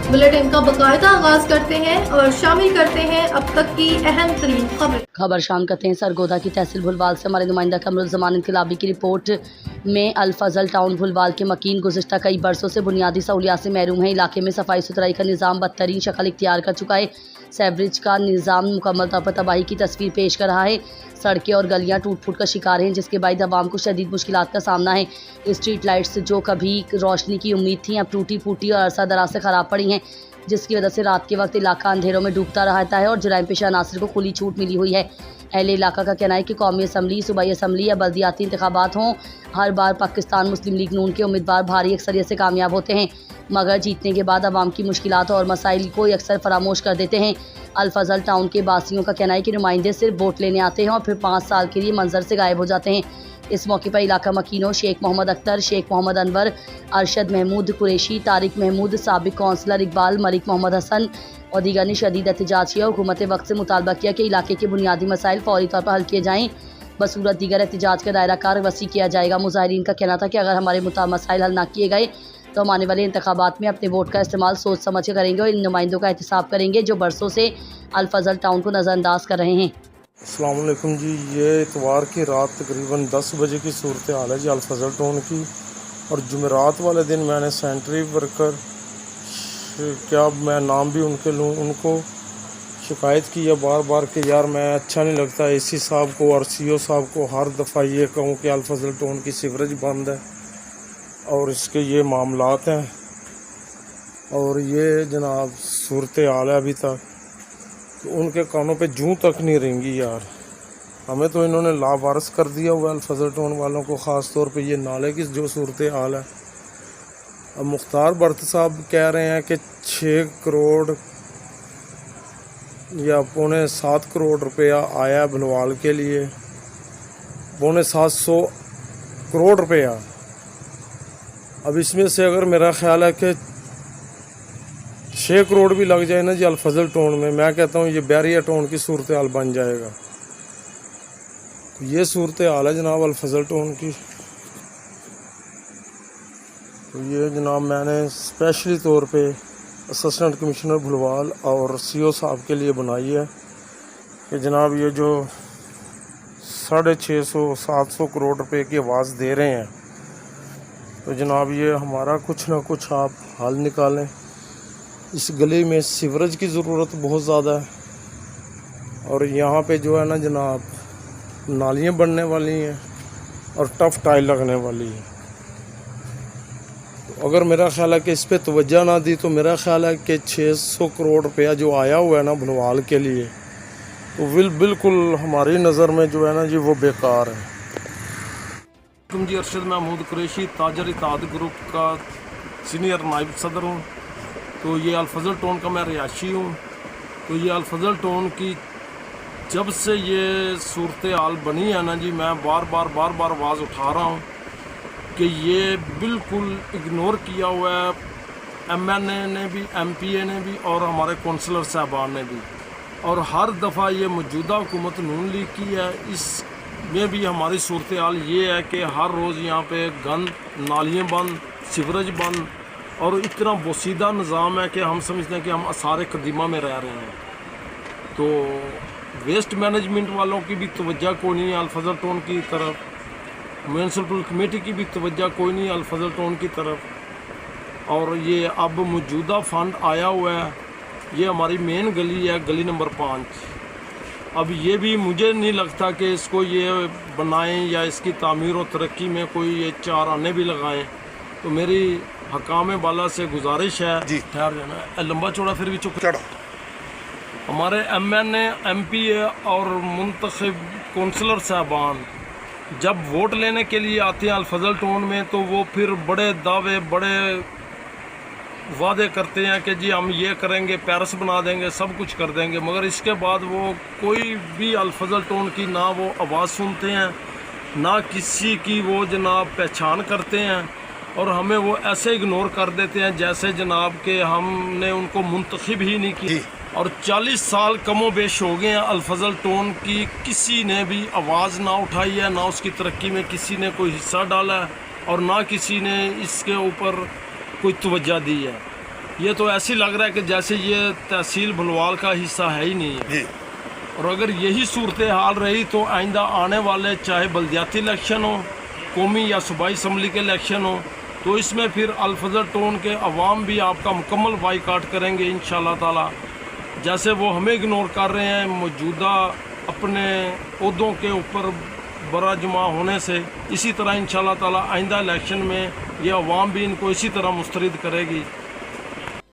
Bulletin का बाकायदा आगाज करते हैं और शामिल करते हैं अब तक की अहम तरीन खबर शाम करते हैं सरगोदा की तहसील भुलवाल से हमारे नुमाइंदा कमरुज़्ज़मान इनकलाबी की रिपोर्ट में अल-फज़ल टाउन भुलवाल के मकीन गुज़िश्ता कई बरसों से बुनियादी सहूलियात से महरूम है। इलाके में सफाई सुथराई का निज़ाम बदतरीन शक्ल इख्तियार कर चुका है। सेवरेज का निज़ाम मुकम्मल तौर पर तबाही की तस्वीर पेश कर रहा है। सड़कें और गलियां टूट फूट का शिकार हैं, जिसके बाद आवाम को शदीद मुश्किलात का सामना है। स्ट्रीट लाइट्स जो कभी रोशनी की उम्मीद थी, अब टूटी फूटी और अरसा दराज से ख़राब पड़ी हैं, जिसकी वजह से रात के वक्त इलाका अंधेरों में डूबता रहता है और जुराइम पेशा अनासर को खुली छूट मिली हुई है। अहले इलाका का कहना है कि कौमी असम्बली, सूबाई असम्बली या बल्दियाती इंतखाबात हों, हर बार पाकिस्तान मुस्लिम लीग नून के उम्मीदवार भारी अक्सरियत से कामयाब होते हैं, मगर जीतने के बाद आवाम की मुश्किलात और मसाइल को अक्सर फरामोश कर देते हैं। अल-फज़ल टाउन के बासियों का कहना है कि नुमाइंदे सिर्फ वोट लेने आते हैं और फिर 5 साल के लिए मंजर से गायब हो जाते हैं। इस मौके पर इलाका मकीनों शेख मोहम्मद अख्तर, शेख मोहम्मद अनवर, अरशद महमूद कुरैशी, तारिक महमूद, साबिक कौंसलर इकबाल, मलिक मोहम्मद हसन और दीगर ने शदीद एहतजाज किया और हुकूमत वक्त से मुतालबा किया कि इलाके के बुनियादी मसाइल फौरी तौर पर हल किए जाएँ। बसूरत दीगर एहतजाज का दायरा कार वसी किया जाएगा। मुजाहिरीन का कहना था कि अगर हमारे मसाइल हल न किए गए तो हम आने वाले इंतखाबात में अपने वोट का इस्तेमाल सोच समझ कर करेंगे और इन नुमाइंदों का एहतसाब करेंगे जो बरसों से अल-फज़ल टाउन को नज़रअंदाज कर रहे हैं। अस्सलाम वालेकुम जी, ये इतवार की रात तकरीबन 10 बजे की सूरत हाल है जी अल-फज़ल टाउन की। और जुमेरात वाले दिन मैंने सेंट्री वर्कर, क्या मैं नाम भी उनके लूँ, उनको शिकायत की है बार बार कि यार मैं अच्छा नहीं लगता एसी साहब को और सीओ साहब को हर दफ़ा ये कहूँ कि अल-फज़ल टाउन की सीवरेज बंद है और इसके ये मामलात हैं और ये जनाब सूरत हाल है अभी तक। तो उनके कानों पे जूं तक नहीं रेंगी यार। हमें तो इन्होंने लावारस कर दिया हुआ है अल-फज़ल टाउन वालों को, ख़ास तौर पे ये नाले की जो सूरत हाल है। अब मुख्तार भट्ट साहब कह रहे हैं कि 6 करोड़ या 7.25 करोड़ रुपया आया भलवाल के लिए, 750 करोड़ रुपया। अब इसमें से अगर मेरा ख्याल है कि 6 करोड़ भी लग जाए ना जी अल-फज़ल टाउन में, मैं कहता हूँ ये बैरिया टाउन की सूरत हाल बन जाएगा। तो ये सूरत हाल है जनाब अल-फज़ल टाउन की। तो ये जनाब मैंने स्पेशली तौर पे असिस्टेंट कमिश्नर भुलवाल और सीओ साहब के लिए बनाई है कि जनाब ये जो 650-700 करोड़ रुपए की आवाज़ दे रहे हैं, तो जनाब ये हमारा कुछ ना कुछ आप हल निकालें। इस गली में सीवरेज की ज़रूरत बहुत ज़्यादा है और यहाँ पे जो है ना जनाब नालियाँ बनने वाली हैं और टफ टाइल लगने वाली है। तो अगर मेरा ख्याल है कि इस पे तवज्जो ना दी तो मेरा ख्याल है कि 600 करोड़ रुपया जो आया हुआ है ना भलवाल के लिए, तो बिल्कुल हमारी नज़र में जो है ना जी वो बेकार है। जी अरशद महमूद कुरैशी, ताजर इत्तेहाद ग्रुप का सीनियर नायब सदर हूँ। तो ये अल-फज़ल टाउन का मैं रिहायशी हूँ। तो ये अल-फज़ल टाउन की जब से ये सूरत हाल बनी है ना जी, मैं बार बार आवाज़ उठा रहा हूँ कि ये बिल्कुल इग्नोर किया हुआ है MNA ने भी, MPA ने भी और हमारे कौंसलर साहबान ने भी। और हर दफ़ा ये मौजूदा हुकूमत नून लीग की है, इसमें भी हमारी सूरत हाल ये है कि हर रोज़ यहाँ पे गंद, नालियाँ बंद, सीवरेज बंद और इतना बोसीदा निज़ाम है कि हम समझते हैं कि हम आसार कदीमा में रह रहे हैं। तो वेस्ट मैनेजमेंट वालों की भी तवज्जो कोई नहीं है अल-फज़ल टाउन की तरफ, म्यूनसिपल कमेटी की भी तवज्जो कोई नहीं है अल-फज़ल टाउन की तरफ। और ये अब मौजूदा फ़ंड आया हुआ है, ये हमारी मेन गली है, गली नंबर 5। अब ये भी मुझे नहीं लगता कि इसको ये बनाएं या इसकी तामीर और तरक्की में कोई ये 4 आने भी लगाएं। तो मेरी हकाम बाला से गुजारिश है जी, ठहर जाना लंबा चौड़ा फिर भी चुप चढ़ा। हमारे MNA, MPA और मुंतखब कौंसलर साहबान जब वोट लेने के लिए आते हैं अल-फज़ल टाउन में, तो वो फिर बड़े दावे, बड़े वादे करते हैं कि जी हम ये करेंगे, पैरिस बना देंगे, सब कुछ कर देंगे, मगर इसके बाद वो कोई भी अल-फज़ल टाउन की ना वो आवाज़ सुनते हैं, ना किसी की वो जनाब पहचान करते हैं और हमें वो ऐसे इग्नोर कर देते हैं जैसे जनाब के हमने उनको मुंतखब ही नहीं की। और 40 साल कमो बेश हो गए हैं अल-फज़ल टाउन की, किसी ने भी आवाज़ ना उठाई है, ना उसकी तरक्की में किसी ने कोई हिस्सा डाला है और ना किसी ने इसके ऊपर कोई तवज्जो दी है। ये तो ऐसे लग रहा है कि जैसे ये तहसील भुलवाल का हिस्सा है ही नहीं है जी। और अगर यही सूरत हाल रही तो आइंदा आने वाले चाहे बल्दियाती इलेक्शन हो, कौमी या सूबाई असम्बली के इलेक्शन हो, तो इसमें फिर अल-फजल टाउन के अवाम भी आपका मुकम्मल बाइकाट करेंगे इंशाल्लाह ताला। जैसे वो हमें इग्नोर कर रहे हैं मौजूदा अपने ओहदों के ऊपर बड़ा जमा होने से, इसी तरह इंशाल्लाह ताला आइंदा इलेक्शन में ये अवाम भी इनको इसी तरह मुस्तरद करेगी।